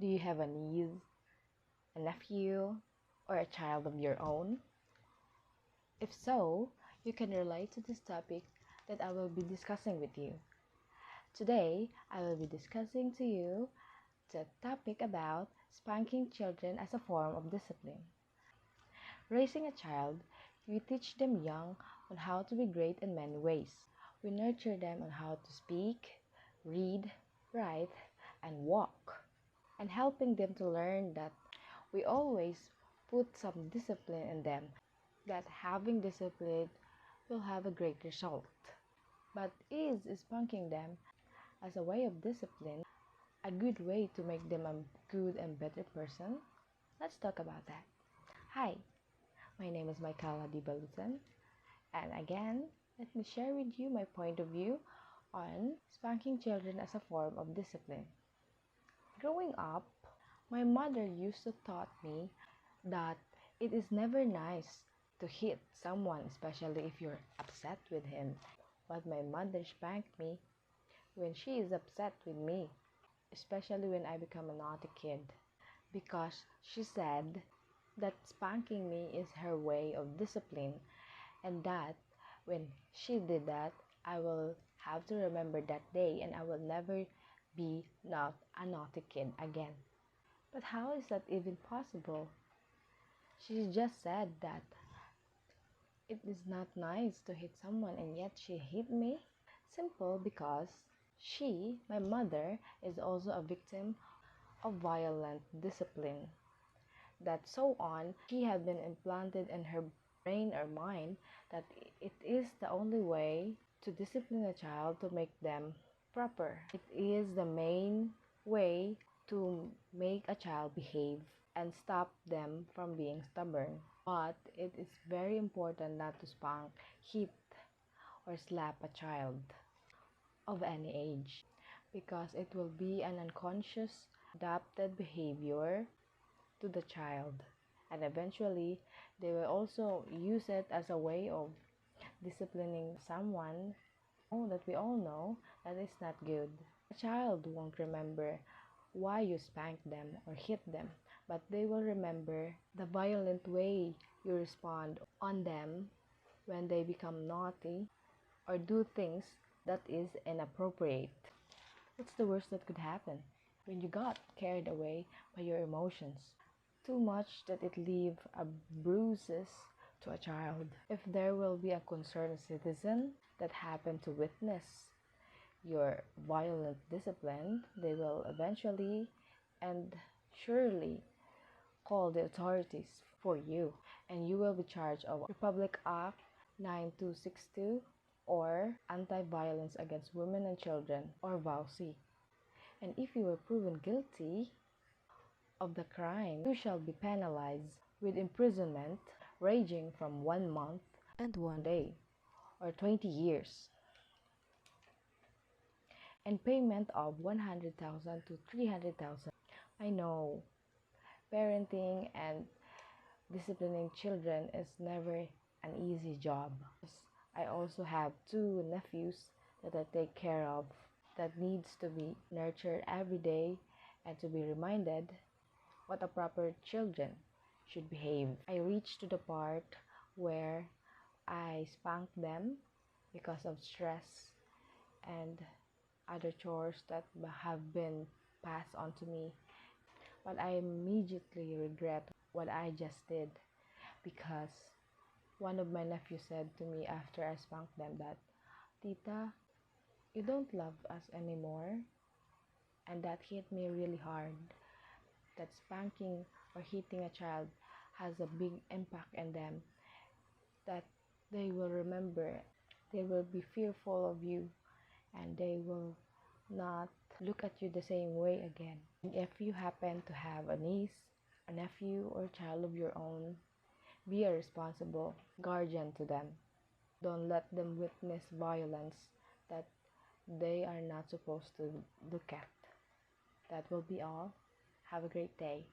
Do you have a niece, a nephew, or a child of your own? If so, you can relate to this topic that I will be discussing with you. Today, I will be discussing to you the topic about spanking children as a form of discipline. Raising a child, we teach them young on how to be great in many ways. We nurture them on how to speak, read, write, and walk, and helping them to learn that we always put some discipline in them, that having discipline will have a great result. But is spanking them as a way of discipline a good way to make them a good and better person? Let's talk about that. Hi, my name is Michaella D. Balutan, and again, let me share with you my point of view on spanking children as a form of discipline. Growing up, my mother used to taught me that it is never nice to hit someone, especially if you're upset with him. But my mother spanked me when she is upset with me, especially when I become a naughty kid, because she said that spanking me is her way of discipline, and that when she did that, I will have to remember that day and I will never be not a naughty kid again. But how is that even possible? She just said that it is not nice to hit someone and yet she hit me. Simple, because she, my mother, is also a victim of violent discipline. That so on, she had been implanted in her brain or mind that it is the only way to discipline a child to make them proper. It is the main way to make a child behave and stop them from being stubborn. But it is very important not to spank, hit, or slap a child of any age, because it will be an unconscious adapted behavior to the child, and eventually they will also use it as a way of disciplining someone that we all know that is not good. A child won't remember why you spanked them or hit them, but they will remember the violent way you respond on them when they become naughty or do things that is inappropriate. What's the worst that could happen? When you got carried away by your emotions too much that it leave a bruises to a child. If there will be a concerned citizen that happen to witness your violent discipline, they will eventually and surely call the authorities for you, and you will be charged of Republic Act 9262 or Anti-Violence Against Women and Children, or VAUC. And if you were proven guilty of the crime, you shall be penalized with imprisonment ranging from 1 month and 1 day, or 20 years, and payment of 100,000 to 300,000. I know parenting and disciplining children is never an easy job. I also have 2 nephews that I take care of that needs to be nurtured every day and to be reminded what a proper children should behave. I reached to the part where I spank them because of stress and other chores that have been passed on to me. But I immediately regret what I just did, because one of my nephews said to me after I spanked them that, "Tita, you don't love us anymore." And that hit me really hard. That spanking or hitting a child has a big impact in them, that they will remember, they will be fearful of you, and they will not look at you the same way again. If you happen to have a niece, a nephew, or child of your own, be a responsible guardian to them. Don't let them witness violence that they are not supposed to look at. That will be all. Have a great day.